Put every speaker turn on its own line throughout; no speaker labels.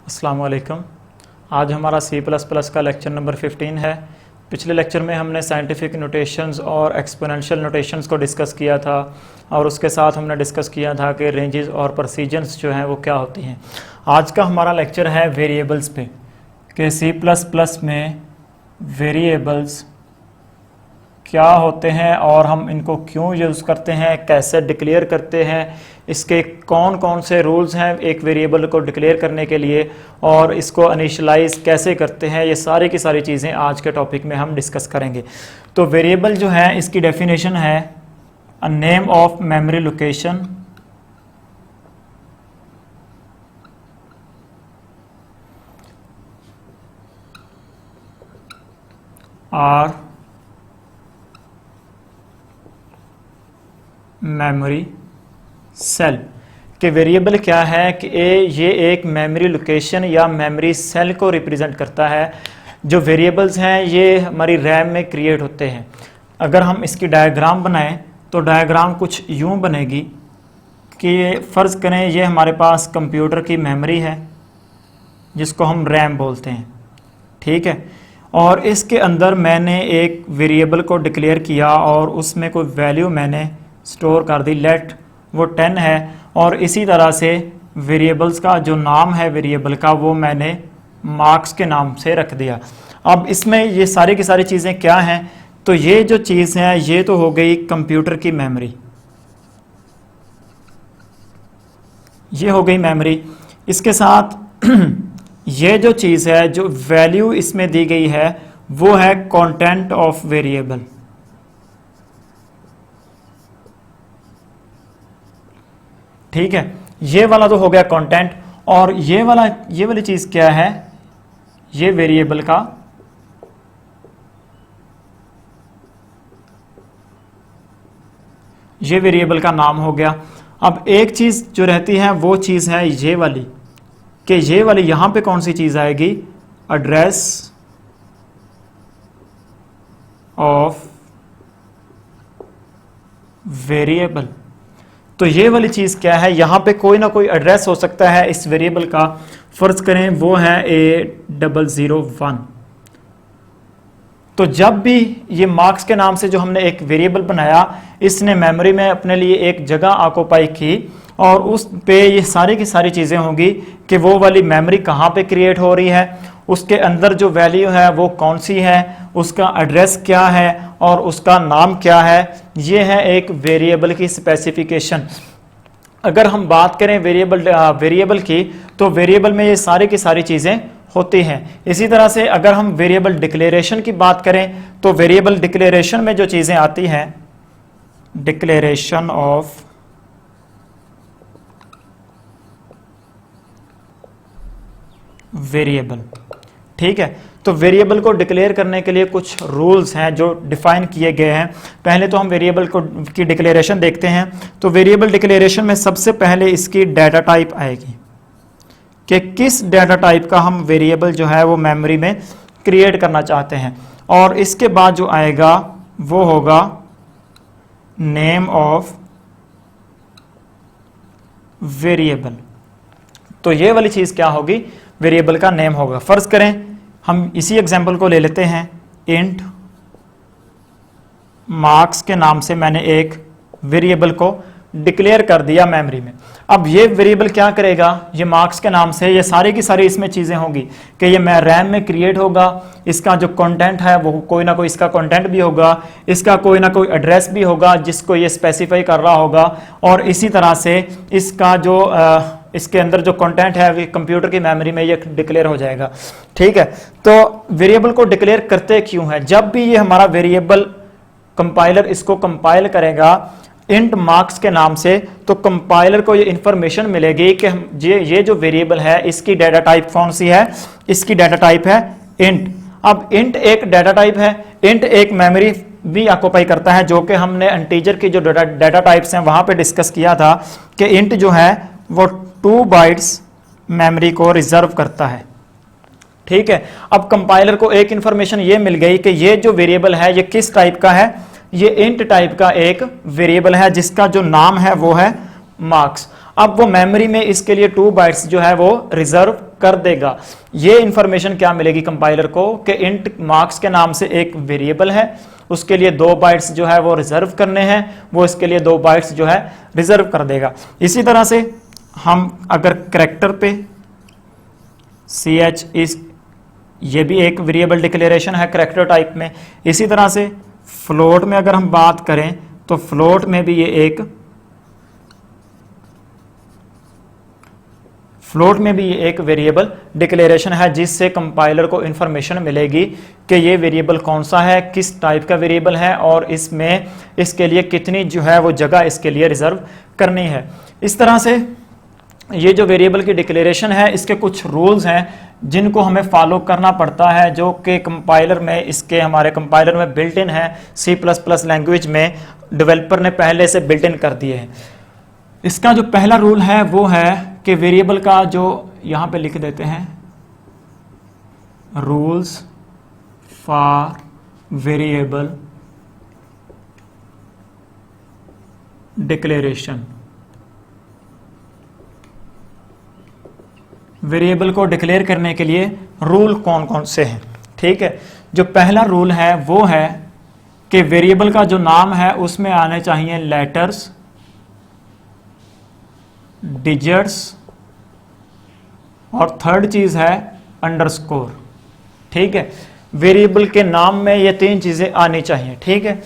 अस्सलाम वालेकुम। आज हमारा C++ का लेक्चर नंबर 15 है। पिछले लेक्चर में हमने साइंटिफिक नोटेशंस और एक्सपोनेंशियल नोटेशंस को डिस्कस किया था और उसके साथ हमने डिस्कस किया था कि रेंजेस और प्रोसीजर्स जो हैं वो क्या होती हैं। आज का हमारा लेक्चर है वेरिएबल्स पे कि C++ में वेरिएबल्स क्या होते हैं और हम इनको क्यों यूज़ करते हैं, कैसे डिक्लेयर करते हैं, इसके कौन कौन से रूल्स हैं एक वेरिएबल को डिक्लेयर करने के लिए और इसको इनिशियलाइज कैसे करते हैं। ये सारी की सारी चीज़ें आज के टॉपिक में हम डिस्कस करेंगे। तो वेरिएबल जो है इसकी डेफिनेशन है a name of memory location और मेमोरी सेल के वेरिएबल क्या है कि ये एक मेमोरी लोकेशन या मेमोरी सेल को रिप्रेजेंट करता है। जो वेरिएबल्स हैं ये हमारी रैम में क्रिएट होते हैं। अगर हम इसकी डायग्राम बनाएं तो डायग्राम कुछ यूं बनेगी कि फ़र्ज़ करें ये हमारे पास कंप्यूटर की मेमोरी है जिसको हम रैम बोलते हैं, ठीक है। और इसके अंदर मैंने एक वेरिएबल को डिक्लेयर किया और उसमें कोई वैल्यू मैंने स्टोर कर दी, लेट वो 10 है। और इसी तरह से वेरिएबल्स का जो नाम है वेरिएबल का वो मैंने मार्क्स के नाम से रख दिया। अब इसमें ये सारी की सारी चीज़ें क्या हैं, तो ये जो चीज़ है ये तो हो गई कंप्यूटर की मेमोरी, ये हो गई मेमोरी। इसके साथ ये जो चीज़ है जो वैल्यू इसमें दी गई है वो है कंटेंट ऑफ वेरिएबल, ठीक है। ये वाला तो हो गया कंटेंट। और ये वाली चीज क्या है, ये वेरिएबल का नाम हो गया। अब एक चीज जो रहती है वो चीज है ये वाली, कि ये वाली यहां पे कौन सी चीज आएगी, एड्रेस ऑफ वेरिएबल। तो ये वाली चीज़ क्या है, यहाँ पे कोई ना कोई एड्रेस हो सकता है इस वेरिएबल का। फ़र्ज़ करें वो है A001। तो जब भी ये मार्क्स के नाम से जो हमने एक वेरिएबल बनाया, इसने मेमोरी में अपने लिए एक जगह ऑक्यूपाई की और उस पे ये सारी की सारी चीज़ें होंगी कि वो वाली मेमोरी कहाँ पे क्रिएट हो रही है, उसके अंदर जो वैल्यू है वो कौन सी है, उसका एड्रेस क्या है और उसका नाम क्या है। ये है एक वेरिएबल की स्पेसिफिकेशन। अगर हम बात करें वेरिएबल की, तो वेरिएबल में ये सारी की सारी चीज़ें होती हैं। इसी तरह से अगर हम वेरिएबल डिक्लेरेशन की बात करें तो वेरिएबल डिक्लेरेशन में जो चीज़ें आती हैं, डिक्लेरेशन ऑफ वेरिएबल, ठीक है। तो वेरिएबल को डिक्लेयर करने के लिए कुछ रूल्स हैं जो डिफाइन किए गए हैं। पहले तो हम वेरिएबल की डिक्लेरेशन देखते हैं। तो वेरिएबल डिक्लेरेशन में सबसे पहले इसकी डाटा टाइप आएगी कि किस डाटा टाइप का हम वेरिएबल जो है वो मेमोरी में क्रिएट करना चाहते हैं। और इसके बाद जो आएगा वो होगा नेम ऑफ वेरिएबल। तो ये वाली चीज़ क्या होगी, वेरिएबल का नेम होगा। फ़र्ज़ करें हम इसी एग्जाम्पल को ले लेते हैं, इंट मार्क्स के नाम से मैंने एक वेरिएबल को डिक्लेयर कर दिया मेमोरी में। अब ये वेरिएबल क्या करेगा, ये मार्क्स के नाम से ये सारी की सारी इसमें चीज़ें होंगी कि ये मैं रैम में क्रिएट होगा, इसका जो कंटेंट है वो कोई ना कोई इसका कंटेंट भी होगा, इसका कोई ना कोई एड्रेस भी होगा जिसको ये स्पेसिफाई कर रहा होगा, और इसी तरह से इसका जो इसके अंदर जो कंटेंट है कंप्यूटर की मेमोरी में ये डिक्लेयर हो जाएगा, ठीक है। तो वेरिएबल को डिक्लेयर करते क्यों है, जब भी ये हमारा वेरिएबल कंपाइलर इसको कंपाइल करेगा इंट मार्क्स के नाम से, तो कंपाइलर को ये इंफॉर्मेशन मिलेगी कि ये जो वेरिएबल है इसकी डाटा टाइप कौन सी है, इसकी डाटा टाइप है इंट। अब इंट एक डाटा टाइप है, इंट एक मेमोरी भी ऑक्यूपाई करता है, जो कि हमने इंटीजर की जो डाटा टाइप्स हैं वहां पे डिस्कस किया था कि इंट जो है वो 2 बाइट्स मेमोरी को रिजर्व करता है, ठीक है। अब कंपाइलर को एक इंफॉर्मेशन ये मिल गई कि ये जो वेरिएबल है ये किस टाइप का है, ये इंट टाइप का एक वेरिएबल है जिसका जो नाम है वो है मार्क्स। अब वो मेमोरी में इसके लिए 2 बाइट्स जो है वो रिजर्व कर देगा। ये इंफॉर्मेशन क्या मिलेगी कंपाइलर को कि इंट मार्क्स के नाम से एक वेरिएबल है, उसके लिए 2 बाइट्स जो है वो रिजर्व करने हैं, वो इसके लिए 2 बाइट्स जो है रिजर्व कर देगा। इसी तरह से हम अगर करैक्टर पे ch इस, ये भी एक वेरिएबल डिक्लेरेशन है करैक्टर टाइप में। इसी तरह से फ्लोट में अगर हम बात करें तो फ्लोट में भी ये एक वेरिएबल डिक्लेरेशन है, जिससे कंपाइलर को इंफॉर्मेशन मिलेगी कि ये वेरिएबल कौन सा है, किस टाइप का वेरिएबल है और इसमें इसके लिए कितनी जो है वो जगह इसके लिए रिजर्व करनी है। इस तरह से ये जो वेरिएबल की डिक्लेरेशन है इसके कुछ रूल्स हैं जिनको हमें फॉलो करना पड़ता है, जो कि कंपाइलर में इसके हमारे कंपाइलर में बिल्ट इन है। C++ लैंग्वेज में डेवलपर ने पहले से बिल्ट इन कर दिए हैं। इसका जो पहला रूल है वो है कि वेरिएबल का जो यहां पे लिख देते हैं rules for variable declaration. Variable को डिक्लेयर करने के लिए रूल कौन कौन से हैं, ठीक है। जो पहला रूल है वो है कि वेरिएबल का जो नाम है उसमें आने चाहिए लेटर्स, डिजिट्स और थर्ड चीज है अंडरस्कोर, ठीक है। वेरिएबल के नाम में ये 3 चीजें आनी चाहिए, ठीक है।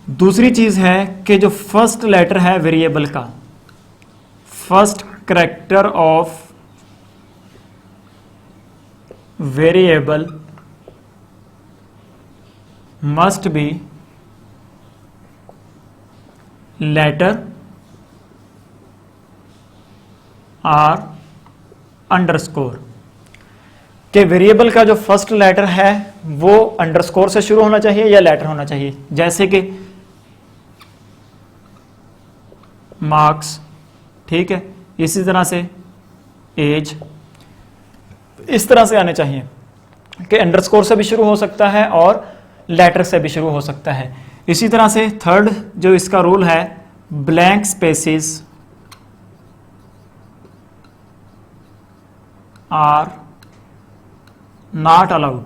दूसरी चीज है कि जो फर्स्ट लेटर है वेरिएबल का, first character of variable must be letter or underscore. कि वेरिएबल का जो फर्स्ट लेटर है वो अंडरस्कोर से शुरू होना चाहिए या लेटर होना चाहिए, जैसे कि मार्क्स, ठीक है। इसी तरह से एज, इस तरह से आने चाहिए कि अंडरस्कोर से भी शुरू हो सकता है और लेटर से भी शुरू हो सकता है। इसी तरह से थर्ड जो इसका रूल है, blank spaces are not allowed.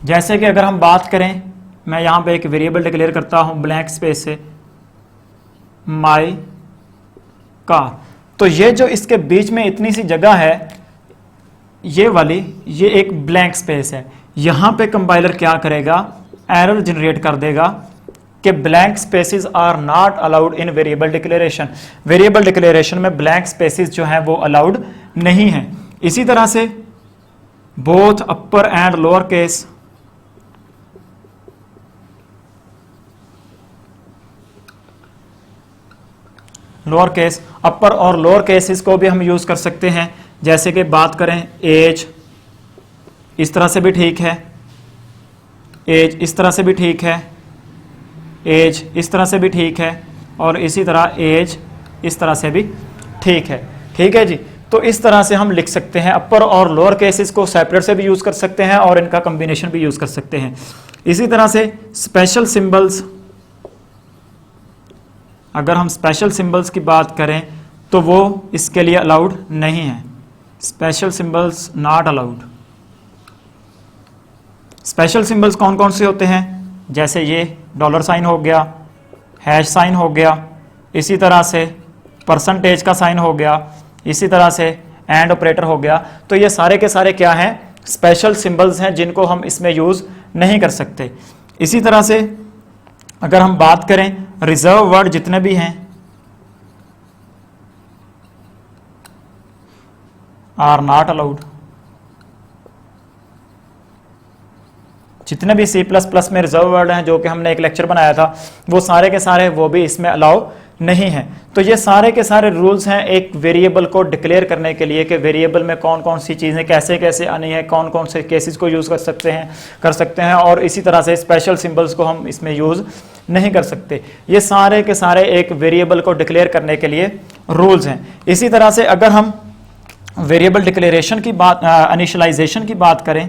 जैसे कि अगर हम बात करें, मैं यहां पे एक वेरिएबल डिक्लेयर करता हूं ब्लैंक स्पेस से माई कार, तो ये जो इसके बीच में इतनी सी जगह है ये वाली, ये एक ब्लैंक स्पेस है। यहां पे कंपाइलर क्या करेगा, एरर जनरेट कर देगा कि blank spaces are not allowed in variable declaration. Variable declaration में ब्लैंक स्पेसेस जो है वो अलाउड नहीं है। इसी तरह से both upper and lower case, lower case, upper और लोअर केसेस को भी हम यूज कर सकते हैं। जैसे कि बात करें एज, इस तरह से भी ठीक है, एज इस तरह से भी ठीक है, एज इस तरह से भी ठीक है और इसी तरह एज इस तरह से भी ठीक है, ठीक है जी। तो इस तरह से हम लिख सकते हैं, अपर और लोअर केसेस को सेपरेट से भी यूज कर सकते हैं और इनका कॉम्बिनेशन भी यूज कर सकते हैं। इसी तरह से स्पेशल सिंबल्स, अगर हम स्पेशल सिंबल्स की बात करें तो वो इसके लिए अलाउड नहीं है, special symbols not allowed. Special symbols कौन कौन से होते हैं, जैसे ये डॉलर साइन हो गया, हैश साइन हो गया, इसी तरह से परसेंटेज का साइन हो गया, इसी तरह से एंड ऑपरेटर हो गया। तो ये सारे के सारे क्या हैं, स्पेशल सिंबल्स हैं जिनको हम इसमें यूज नहीं कर सकते। इसी तरह से अगर हम बात करें रिजर्व वर्ड जितने भी हैं आर नॉट अलाउड। जितने भी C++ में रिजर्व वर्ड हैं जो कि हमने एक लेक्चर बनाया था, वो सारे के सारे वो भी इसमें अलाउ नहीं है। तो ये सारे के सारे रूल्स हैं एक वेरिएबल को डिक्लेयर करने के लिए कि वेरिएबल में कौन कौन सी चीज़ें कैसे कैसे आनी है, कौन कौन से केसेस को यूज़ कर सकते हैं और इसी तरह से स्पेशल सिंबल्स को हम इसमें यूज़ नहीं कर सकते। ये सारे के सारे एक वेरिएबल को डिक्लेयर करने के लिए रूल्स हैं। इसी तरह से अगर हम वेरिएबल डिक्लेरेशन की बात, इनिशियलाइजेशन की बात करें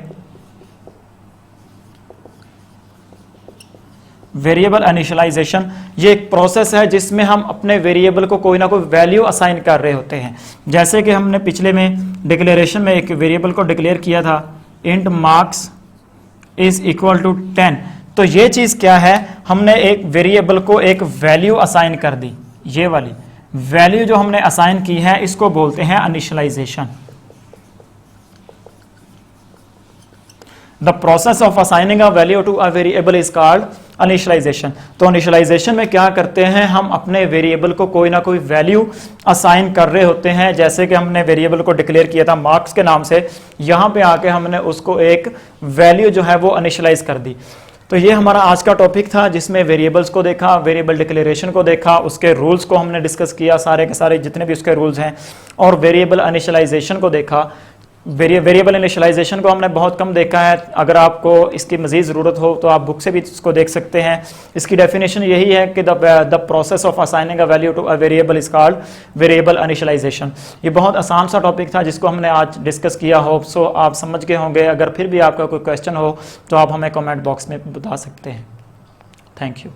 वेरिएबल इनिशियलाइजेशन ये एक प्रोसेस है जिसमें हम अपने वेरिएबल को कोई ना कोई वैल्यू असाइन कर रहे होते हैं। जैसे कि हमने पिछले में डिक्लेरेशन में एक वेरिएबल को डिक्लेयर किया था, int marks is equal to 10। तो ये चीज क्या है, हमने एक वेरिएबल को एक वैल्यू असाइन कर दी। ये वाली वैल्यू जो हमने असाइन की है इसको बोलते हैं initialization. The process of assigning a value to a variable is called initialization. तो इनिशियलाइजेशन में क्या करते हैं, हम अपने वेरिएबल को कोई ना कोई वैल्यू असाइन कर रहे होते हैं। जैसे कि हमने वेरिएबल को डिक्लेयर किया था मार्क्स के नाम से, यहां पे आके हमने उसको एक वैल्यू जो है वो इनिशियलाइज कर दी। तो ये हमारा आज का टॉपिक था जिसमें वेरिएबल्स को देखा, वेरिएबल डिक्लेरेशन को देखा, उसके रूल्स को हमने डिस्कस किया, सारे के सारे जितने भी उसके रूल्स हैं, और वेरिएबल इनिशियलाइजेशन को देखा। वेरिएबल इनिशियलाइजेशन को हमने बहुत कम देखा है। अगर आपको इसकी मज़ीद ज़रूरत हो तो आप बुक से भी इसको देख सकते हैं। इसकी डेफिनेशन यही है कि the process of assigning a value to a variable is called variable initialization. ये बहुत आसान सा टॉपिक था जिसको हमने आज डिस्कस किया। होप सो आप समझ गए होंगे। अगर फिर भी आपका कोई क्वेश्चन हो तो आप हमें कमेंट बॉक्स में बता सकते हैं। Thank you.